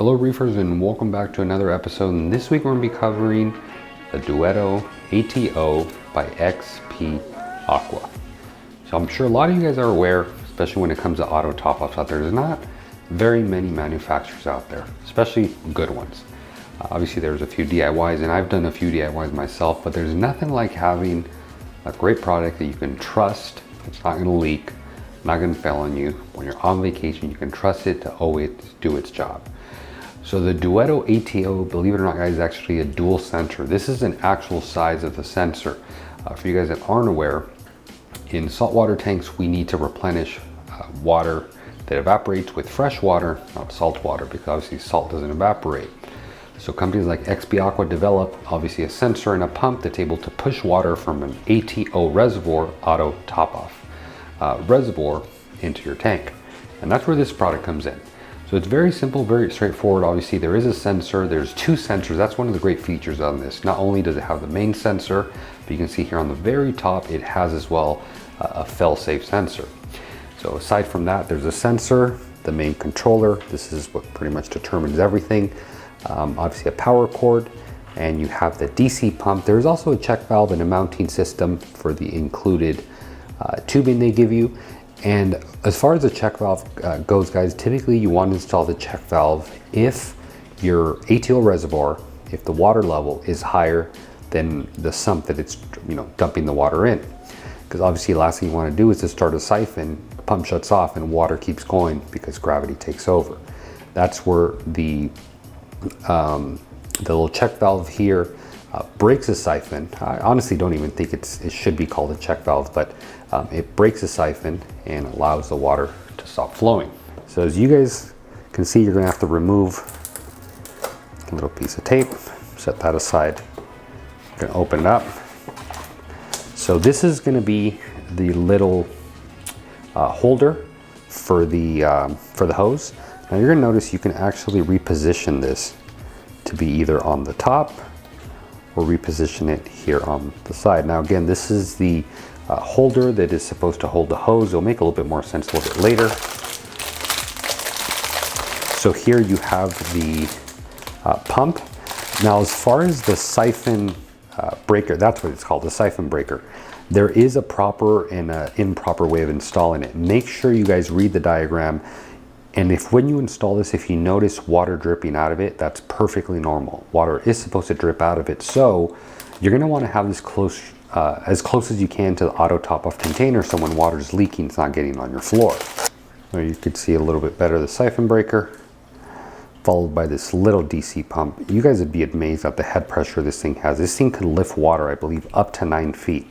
Hello reefers, and welcome back to another episode. And this week we're going to be covering the Duetto ATO by XpAqua. So I'm sure a lot of you guys are aware, especially when it comes to auto top-offs out there, there's not very many manufacturers out there, especially good ones. Obviously there's a few DIYs, and I've done a few DIYs myself, but there's nothing like having a great product that you can trust. It's not going to leak, not going to fail on you. When you're on vacation, you can trust it to always do its job. So the Duetto ATO, believe it or not guys, is actually a dual sensor. This is an actual size of the sensor. For you guys that aren't aware, in saltwater tanks we need to replenish water that evaporates with fresh water, not salt water, because obviously salt doesn't evaporate. So companies like XpAqua develop obviously a sensor and a pump that's able to push water from an ATO reservoir, auto top-off reservoir, into your tank. And that's where this product comes in. So it's very simple, very straightforward. Obviously there is a sensor, there's two sensors. That's one of the great features on this. Not only does it have the main sensor, but you can see here on the very top, it has as well a fail-safe sensor. So aside from that, there's a sensor, the main controller. This is what pretty much determines everything. Obviously a power cord, and you have the DC pump. There's also a check valve and a mounting system for the included tubing they give you. And as far as the check valve goes, guys, typically you want to install the check valve if your ATO reservoir, if the water level is higher than the sump that it's dumping the water in. Because obviously the last thing you want to do is to start a siphon, the pump shuts off and water keeps going because gravity takes over. That's where the little check valve here breaks a siphon. I honestly don't even think it should be called a check valve, but it breaks a siphon and allows the water to stop flowing. So as you guys can see, you're gonna have to remove a little piece of tape, set that aside. You're gonna open it up. So this is gonna be the little holder for the hose. Now you're gonna notice you can actually reposition this to be either on the top or reposition it here on the side. Now again, this is the holder that is supposed to hold the hose. It'll make a little bit more sense a little bit later. So here you have the pump. Now as far as the siphon breaker, that's what it's called, the siphon breaker. There is a proper and an improper way of installing it. Make sure you guys read the diagram. And if when you install this, if you notice water dripping out of it, that's perfectly normal. Water is supposed to drip out of it. So you're gonna wanna have this as close as you can to the auto top-off container, so when water is leaking, it's not getting on your floor. There you can see a little bit better the siphon breaker, followed by this little DC pump. You guys would be amazed at the head pressure this thing has. This thing can lift water, I believe, up to 9 feet.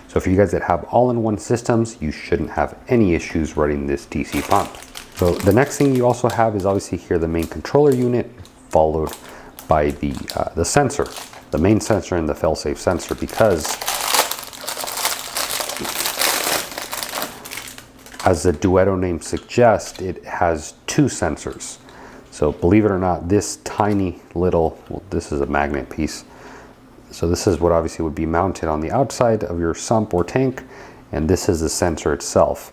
So for you guys that have all-in-one systems, you shouldn't have any issues running this DC pump. So the next thing you also have is obviously here the main controller unit, followed by the sensor, the main sensor and the fail-safe sensor, because as the Duetto name suggests, it has two sensors. So believe it or not, this tiny little, well, this is a magnet piece. So this is what obviously would be mounted on the outside of your sump or tank, and this is the sensor itself.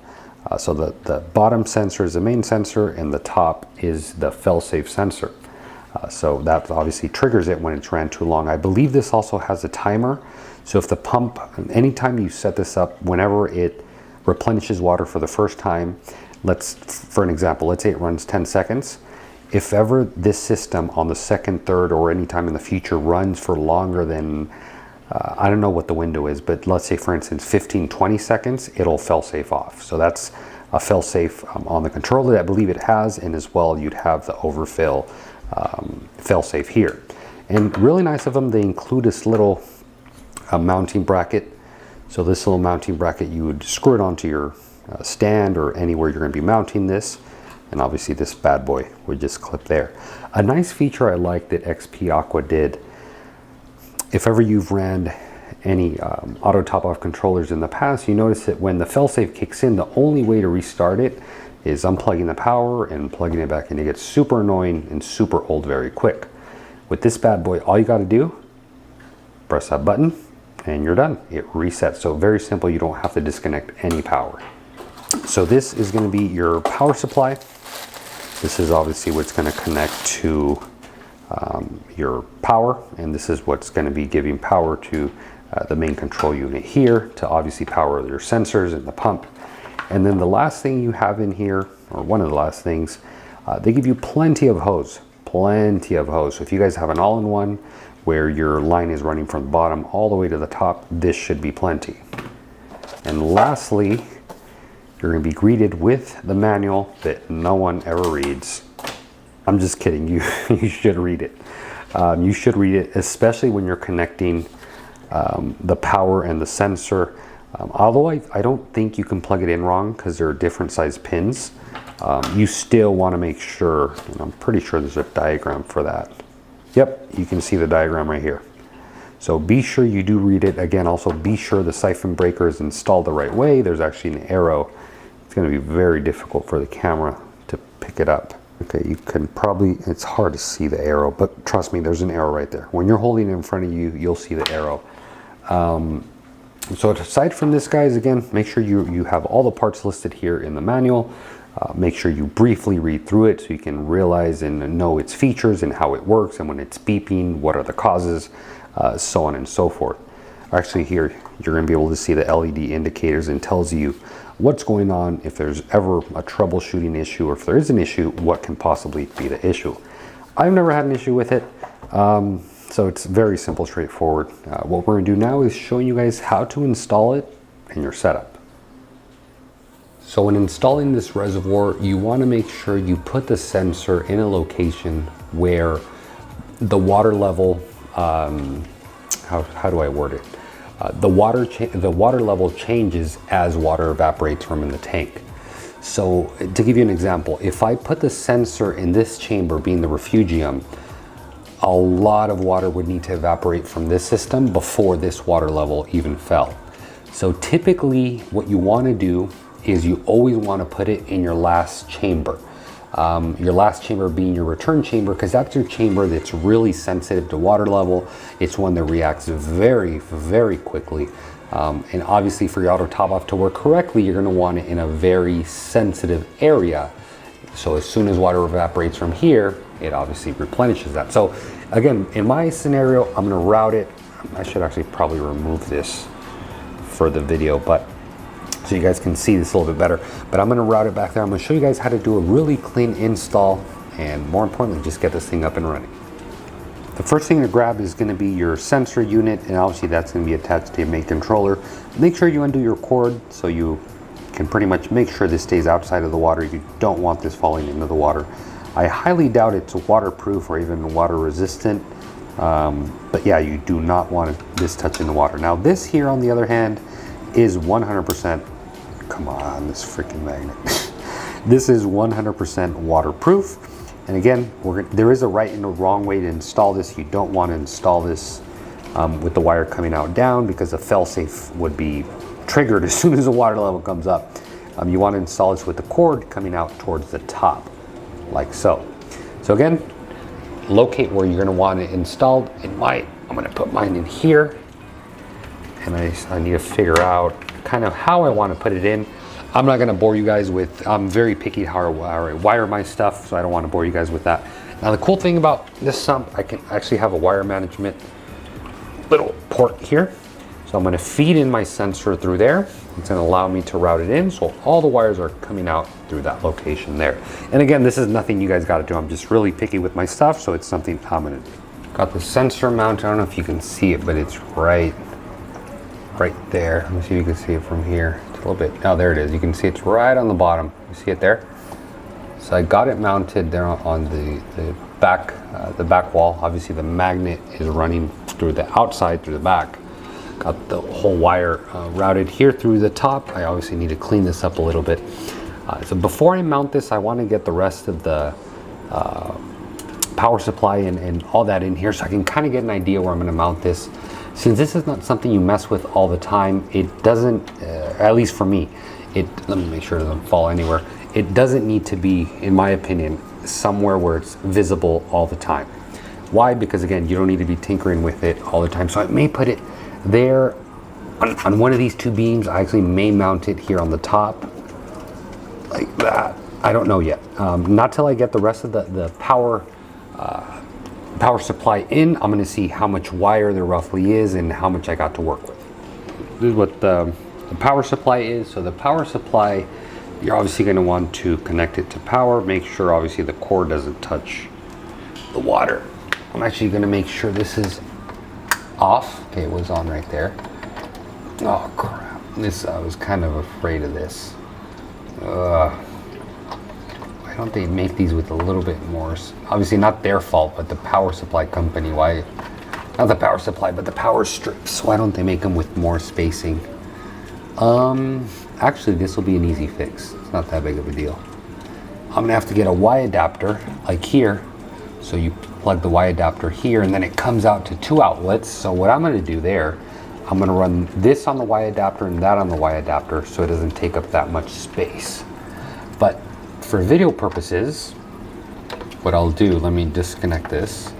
So the bottom sensor is the main sensor, and the top is the fail-safe sensor. So that obviously triggers it when it's ran too long. I believe this also has a timer. So if the pump, anytime you set this up, whenever it replenishes water for the first time, for an example, let's say it runs 10 seconds. If ever this system on the second, third, or any time in the future runs for longer than, I don't know what the window is, but let's say for instance 15, 20 seconds, it'll fail-safe off. So that's a fail-safe on the controller that I believe it has, and as well you'd have the overfill fail-safe here. And really nice of them, they include this little mounting bracket. So this little mounting bracket, you would screw it onto your stand or anywhere you're going to be mounting this, and obviously this bad boy would just clip there. A nice feature I like that XpAqua did, if ever you've ran any auto top-off controllers in the past, you notice that when the fail-safe kicks in, the only way to restart it is unplugging the power and plugging it back in. It gets super annoying and super old very quick. With this bad boy, all you got to do, press that button and you're done. It resets. So very simple. You don't have to disconnect any power. So this is going to be your power supply. This is obviously what's going to connect to your power, and this is what's going to be giving power to the main control unit here to obviously power your sensors and the pump. And then the last thing you have in here, or one of the last things, they give you plenty of hose. So if you guys have an all-in-one where your line is running from the bottom all the way to the top, this should be plenty. And lastly, you're going to be greeted with the manual that no one ever reads. I'm just kidding. You should read it. You should read it, especially when you're connecting the power and the sensor. Although I don't think you can plug it in wrong because there are different size pins. You still want to make sure, and I'm pretty sure there's a diagram for that. Yep, you can see the diagram right here. So be sure you do read it. Again, also be sure the siphon breaker is installed the right way. There's actually an arrow. It's going to be very difficult for the camera to pick it up. Okay, you can probably, it's hard to see the arrow, but trust me, there's an arrow right there. When you're holding it in front of you, you'll see the arrow. So aside from this, guys, again, make sure you have all the parts listed here in the manual. Make sure you briefly read through it so you can realize and know its features and how it works, and when it's beeping, what are the causes, so on and so forth. Actually, here you're going to be able to see the LED indicators and tells you what's going on, if there's ever a troubleshooting issue, or if there is an issue, what can possibly be the issue. I've never had an issue with it, so it's very simple, straightforward. What we're going to do now is showing you guys how to install it in your setup. So when installing this reservoir, you want to make sure you put the sensor in a location where the water level, how do I word it? The water level changes as water evaporates from in the tank. So to give you an example, if I put the sensor in this chamber, being the refugium, a lot of water would need to evaporate from this system before this water level even fell. So typically what you want to do is you always want to put it in your last chamber. Your last chamber being your return chamber, because that's your chamber that's really sensitive to water level. It's one that reacts very, very quickly. And obviously for your auto top off to work correctly, you're going to want it in a very sensitive area. So as soon as water evaporates from here, it obviously replenishes that. So again, in my scenario, I'm going to route it. I should actually probably remove this for the video, but so you guys can see this a little bit better, but I'm going to route it back there. I'm going to show you guys how to do a really clean install, and more importantly, just get this thing up and running. The first thing to grab is going to be your sensor unit, and obviously that's going to be attached to your main controller. Make sure you undo your cord so you can pretty much make sure this stays outside of the water. You don't want this falling into the water. I highly doubt it's waterproof or even water resistant, but yeah, you do not want this touching the water. Now this here, on the other hand, is 100%, come on, this freaking magnet. This is 100% waterproof. And again, there is a right and a wrong way to install this. You don't want to install this with the wire coming out down, because the fail-safe would be triggered as soon as the water level comes up. You want to install this with the cord coming out towards the top, like so. So again, locate where you're going to want it installed. I'm going to put mine in here. And I need to figure out kind of how I want to put it in. I'm not going to bore you guys with, I'm very picky how I wire my stuff, so I don't want to bore you guys with that. Now the cool thing about this sump, I can actually have a wire management little port here. So I'm going to feed in my sensor through there. It's going to allow me to route it in, so all the wires are coming out through that location there. And again, this is nothing you guys got to do. I'm just really picky with my stuff, so it's something I'm going to do. Got the sensor mounted. I don't know if you can see it, but it's right there. Let me see if you can see it from here. It's a little bit, oh, there it is. You can see it's right on the bottom. You see it there? So I got it mounted there on the back wall. Obviously the magnet is running through the outside, through the back. Got the whole wire routed here through the top. I obviously need to clean this up a little bit. So before I mount this, I want to get the rest of the power supply and all that in here, so I can kind of get an idea where I'm going to mount this. Since this is not something you mess with all the time, it doesn't, at least for me, let me make sure it doesn't fall anywhere. It doesn't need to be, in my opinion, somewhere where it's visible all the time. Why? Because again, you don't need to be tinkering with it all the time. So I may put it there on one of these two beams. I actually may mount it here on the top, like that. I don't know yet. Not till I get the rest of the power supply in. I'm gonna see how much wire there roughly is and how much I got to work with. This is what the power supply is. So the power supply, you're obviously gonna want to connect it to power. Make sure obviously the cord doesn't touch the water. I'm actually gonna make sure this is off. Okay, it was on right there. Oh crap, I was kind of afraid of this. Why don't they make these with a little bit more, obviously not their fault, but the power supply company, why, not the power supply, but the power strips, why don't they make them with more spacing? Actually this will be an easy fix. It's not that big of a deal. I'm gonna have to get a Y adapter, like here. So you plug the Y adapter here and then it comes out to 2 outlets. So what I'm gonna do there, I'm gonna run this on the Y adapter and that on the Y adapter so it doesn't take up that much space. But for video purposes, what I'll do, let me disconnect this.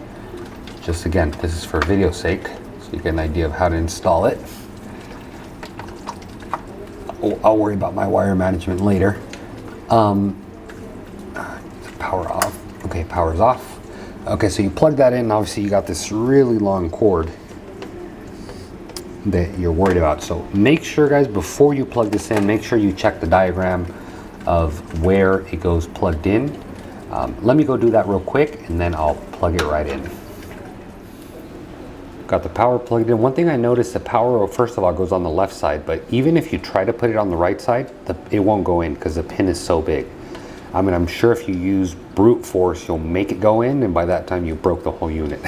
Just again, this is for video sake, so you get an idea of how to install it. I'll worry about my wire management later. Power off. Okay, power's off. Okay, so you plug that in, obviously you got this really long cord that you're worried about. So make sure guys, before you plug this in, make sure you check the diagram of where it goes plugged in. Let me go do that real quick and then I'll plug it right in. Got the power plugged in. One thing I noticed, the power, first of all, goes on the left side, but even if you try to put it on the right side, it won't go in because the pin is so big. I mean, I'm sure if you use brute force, you'll make it go in, and by that time you broke the whole unit.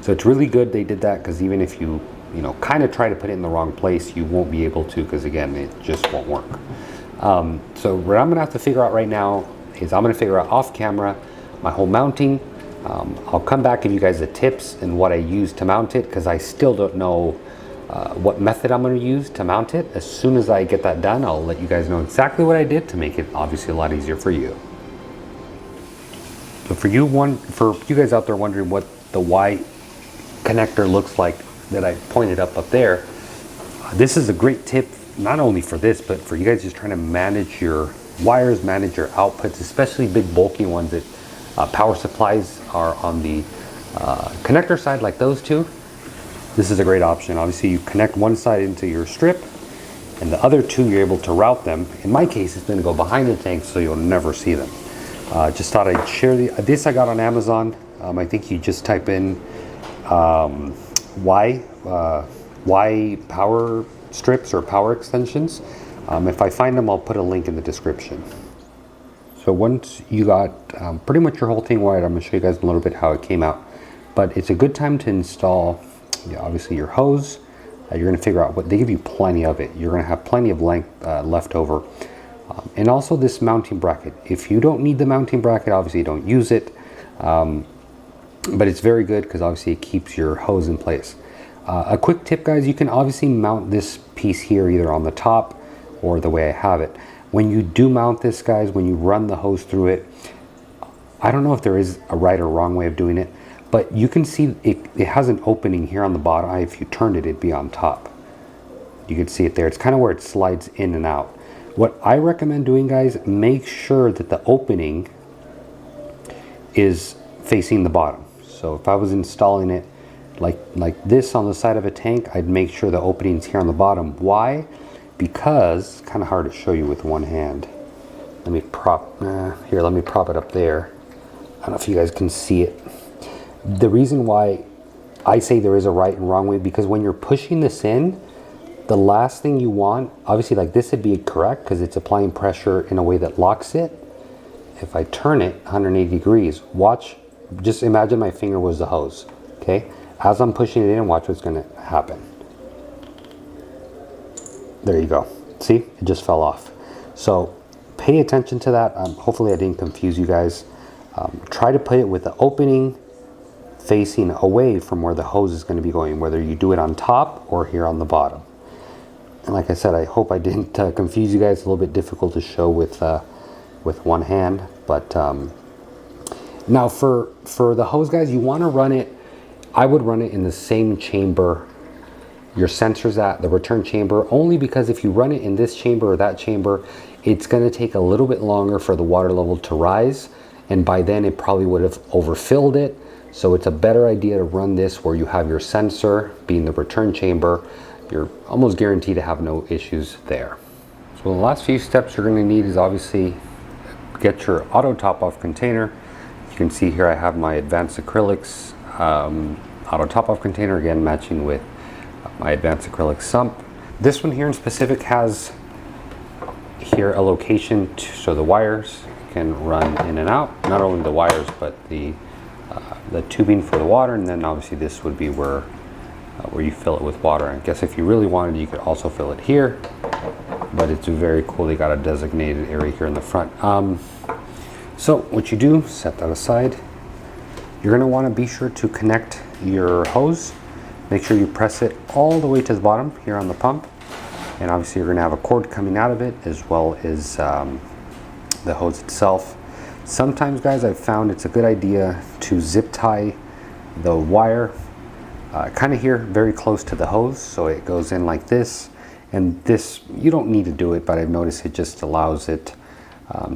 So it's really good they did that, because even if you kind of try to put it in the wrong place, you won't be able to, because again, it just won't work. So what I'm gonna have to figure out right now is I'm gonna figure out off camera my whole mounting. I'll come back, give you guys the tips and what I use to mount it, because I still don't know what method I'm going to use to mount it. As soon as I get that done, I'll let you guys know exactly what I did to make it obviously a lot easier for you. So for you guys out there wondering what the Y connector looks like that I pointed up there, this is a great tip, not only for this, but for you guys just trying to manage your wires, manage your outputs, especially big bulky ones that power supplies are on the connector side, like those two. This is a great option. Obviously you connect one side into your strip and the other two you're able to route them. In my case, it's going to go behind the tank so you'll never see them. Just thought I'd share this I got on Amazon. I think you just type in Y power strips or power extensions. If I find them, I'll put a link in the description. So once you got pretty much your whole thing wired, I'm going to show you guys a little bit how it came out. But it's a good time to install, obviously, your hose. You're going to figure out they give you plenty of it. You're going to have plenty of length left over. And also this mounting bracket. If you don't need the mounting bracket, obviously you don't use it. But it's very good because obviously it keeps your hose in place. A quick tip, guys, you can obviously mount this piece here either on the top or the way I have it. When you do mount this, guys, when you run the hose through it, I don't know if there is a right or wrong way of doing it, but you can see it has an opening here on the bottom. If you turned it, it'd be on top. You can see it there. It's kind of where it slides in and out. What I recommend doing, guys, make sure that the opening is facing the bottom. So if I was installing it like this on the side of a tank, I'd make sure the opening's here on the bottom. Why? Because it's kind of hard to show you with one hand. Let me prop it up there. I don't know if you guys can see it. The reason why I say there is a right and wrong way, because when you're pushing this in, the last thing you want, obviously like this would be correct because it's applying pressure in a way that locks it. If I turn it 180 degrees, watch, just imagine my finger was the hose, okay? As I'm pushing it in, watch what's gonna happen. There you go. See, it just fell off. So pay attention to that. Hopefully I didn't confuse you guys. Try to put it with the opening facing away from where the hose is going to be going, whether you do it on top or here on the bottom. And like I said, I hope I didn't confuse you guys. It's a little bit difficult to show with one hand. But now for the hose, guys, you want to run it, I would run it in the same chamber your sensor's at, the return chamber, only because if you run it in this chamber or that chamber, it's going to take a little bit longer for the water level to rise, and by then it probably would have overfilled it. So it's a better idea to run this where you have your sensor being the return chamber. You're almost guaranteed to have no issues there. So the last few steps you're going to need is obviously get your auto top off container. You can see here I have my advanced acrylics auto top off container, again matching with my advanced acrylic sump. This one here in specific has here a location so the wires can run in and out. Not only the wires, but the tubing for the water, and then obviously this would be where you fill it with water. I guess if you really wanted, you could also fill it here, but it's very cool. They got a designated area here in the front. So what you do, set that aside. You're going to want to be sure to connect your hose. Make sure you press it all the way to the bottom here on the pump, and obviously you're going to have a cord coming out of it as well as the hose itself. Sometimes, guys, I've found it's a good idea to zip tie the wire kind of here very close to the hose, so it goes in like this. And this, you don't need to do it, but I've noticed it just allows it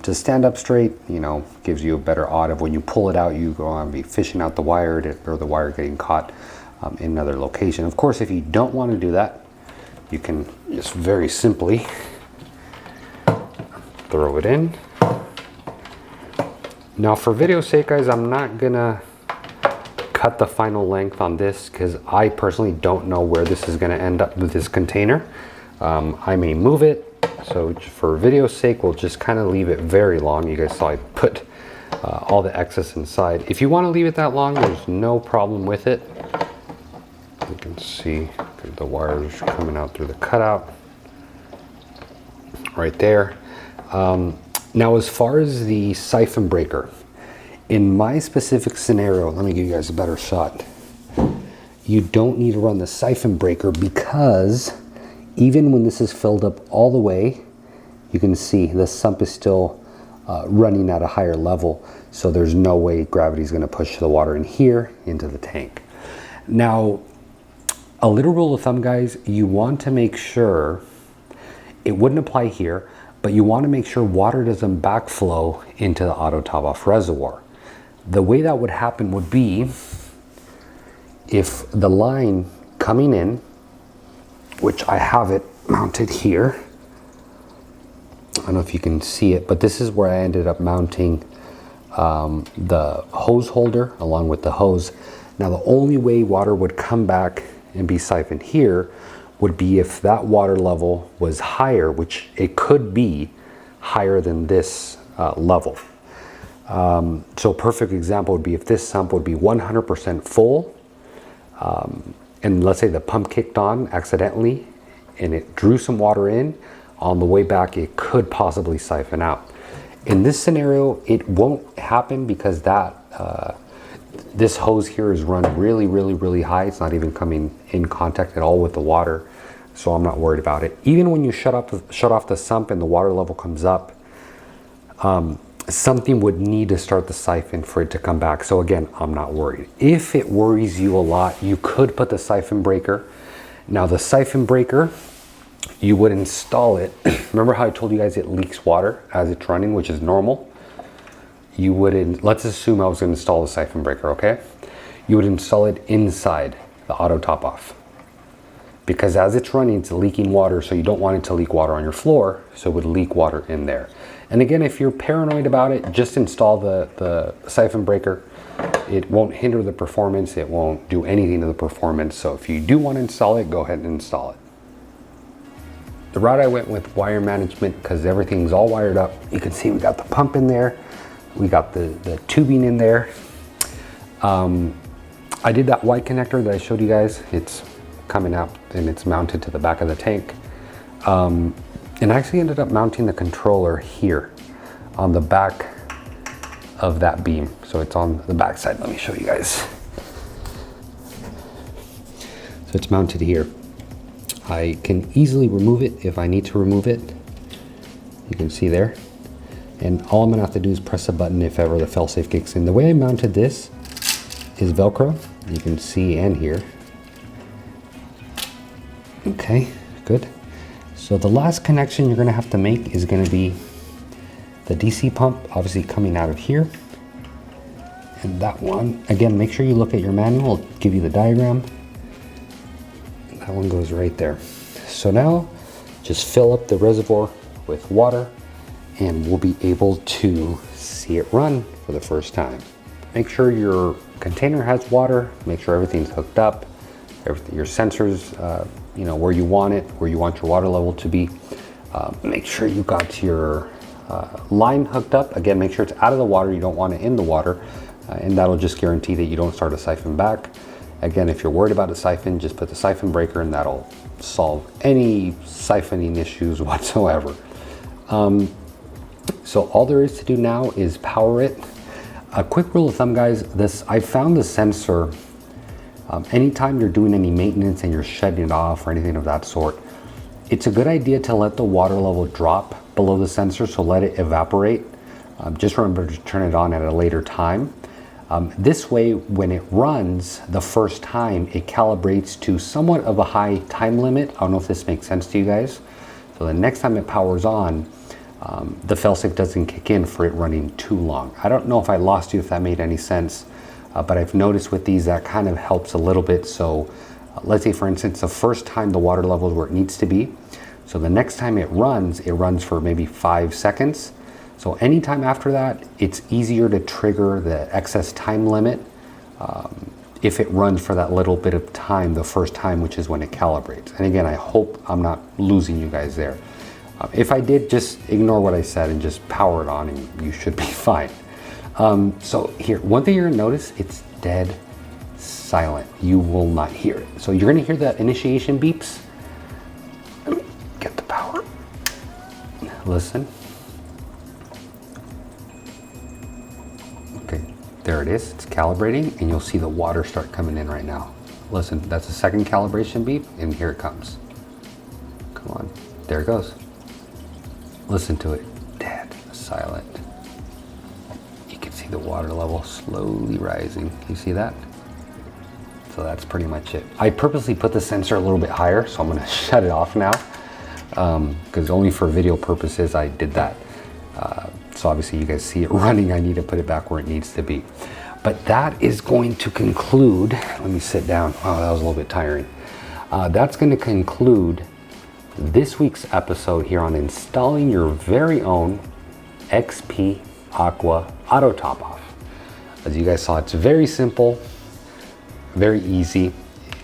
to stand up straight, you know, gives you a better odd of when you pull it out, you go on be fishing out the wire or the wire getting caught in another location. Of course, if you don't want to do that, you can just very simply throw it in. Now for video's sake, guys, I'm not gonna cut the final length on this because I personally don't know where this is gonna end up with this container. I may move it, so for video's sake, we'll just kind of leave it very long. You guys saw I put all the excess inside. If you want to leave it that long, there's no problem with it. You can see the wires coming out through the cutout right there. Now, as far as the siphon breaker, in my specific scenario, let me give you guys a better shot. You don't need to run the siphon breaker because even when this is filled up all the way, you can see the sump is still running at a higher level. So there's no way gravity is going to push the water in here into the tank. Now, a little rule of thumb, guys, you want to make sure, it wouldn't apply here, but you want to make sure water doesn't backflow into the auto top off reservoir. The way that would happen would be if the line coming in, which I have it mounted here, I don't know if you can see it, but this is where I ended up mounting the hose holder along with the hose. Now the only way water would come back and be siphoned here would be if that water level was higher, which it could be higher than this level. So a perfect example would be if this sump would be 100% full, and let's say the pump kicked on accidentally and it drew some water in, on the way back it could possibly siphon out. In this scenario, it won't happen because that this hose here is run really high. It's not even coming in contact at all with the water, so I'm not worried about it. Even when you shut off the sump and the water level comes up, something would need to start the siphon for it to come back. So again, I'm not worried. If it worries you a lot, you could put the siphon breaker. Now the siphon breaker, you would install it. Remember how I told you guys it leaks water as it's running, which is normal? You would, let's assume I was going to install the siphon breaker, okay? You would install it inside the auto top off, because as it's running, it's leaking water, so you don't want it to leak water on your floor, so it would leak water in there. And again, if you're paranoid about it, just install the siphon breaker. It won't hinder the performance, it won't do anything to the performance, so if you do want to install it, go ahead and install it. The route I went with wire management, because everything's all wired up. You can see we got the pump in there, we got the tubing in there. I did that white connector that I showed you guys. It's coming out and it's mounted to the back of the tank. And I actually ended up mounting the controller here on the back of that beam. So it's on the back side. Let me show you guys. So it's mounted here. I can easily remove it if I need to remove it. You can see there. And all I'm gonna have to do is press a button if ever the failsafe kicks in. The way I mounted this is Velcro. You can see and hear. Okay, good. So the last connection you're gonna have to make is gonna be the DC pump, obviously coming out of here. And that one, again, make sure you look at your manual, it'll give you the diagram. That one goes right there. So now just fill up the reservoir with water and we'll be able to see it run for the first time. Make sure your container has water, make sure everything's hooked up, your sensors, you know, where you want it, where you want your water level to be. Make sure you got your line hooked up. Again, make sure it's out of the water, you don't want it in the water, and that'll just guarantee that you don't start a siphon back. Again, if you're worried about a siphon, just put the siphon breaker and that'll solve any siphoning issues whatsoever. So all there is to do now is power it. A quick rule of thumb, guys, I found the sensor, anytime you're doing any maintenance and you're shutting it off or anything of that sort, it's a good idea to let the water level drop below the sensor, so let it evaporate. Just remember to turn it on at a later time. This way, when it runs the first time, it calibrates to somewhat of a high time limit. I don't know if this makes sense to you guys. So the next time it powers on, the failsafe doesn't kick in for it running too long. I don't know if I lost you, if that made any sense, but I've noticed with these that kind of helps a little bit. So let's say, for instance, the first time the water level is where it needs to be. So the next time it runs for maybe 5 seconds. So anytime after that, it's easier to trigger the excess time limit if it runs for that little bit of time the first time, which is when it calibrates. And again, I hope I'm not losing you guys there. If I did, just ignore what I said and just power it on and you should be fine. So here, one thing you're gonna notice, it's dead silent. You will not hear it. So you're gonna hear that initiation beeps. Let me get the power. Listen. Okay, there it is. It's calibrating and you'll see the water start coming in right now. Listen, that's the second calibration beep and here it comes. Come on, there it goes. Listen to it, dead silent. You can see the water level slowly rising. You see that? So that's pretty much it. I purposely put the sensor a little bit higher, so I'm gonna shut it off now, because only for video purposes I did that. So obviously you guys see it running, I need to put it back where it needs to be. But that is going to conclude, let me sit down. Oh, that was a little bit tiring. That's gonna conclude this week's episode here on installing your very own XpAqua auto top off. As you guys saw, it's very simple, very easy.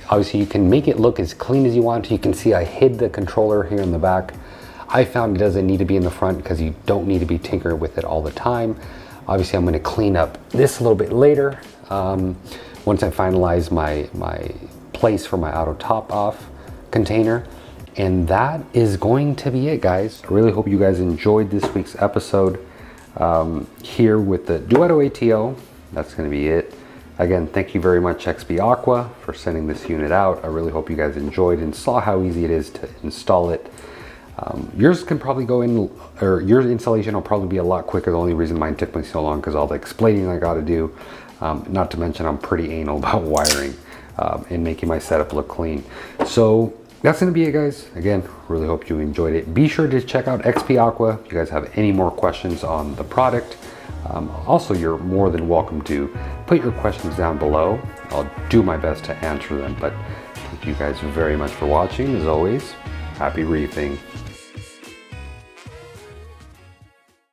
Obviously you can make it look as clean as you want. You can see I hid the controller here in the back. I found it doesn't need to be in the front because you don't need to be tinkering with it all the time. Obviously I'm going to clean up this a little bit later once I finalize my place for my auto top off container. And that is going to be it, guys. I really hope you guys enjoyed this week's episode here with the Duetto ATO. That's going to be it. Again, thank you very much XpAqua for sending this unit out. I really hope you guys enjoyed and saw how easy it is to install it. Yours can probably go in, or your installation will probably be a lot quicker. The only reason mine took me so long because all the explaining I got to do. Not to mention I'm pretty anal about wiring and making my setup look clean. So that's going to be it, guys. Again, really hope you enjoyed it. Be sure to check out XpAqua if you guys have any more questions on the product. Also, you're more than welcome to put your questions down below. I'll do my best to answer them, but thank you guys very much for watching. As always, happy reefing.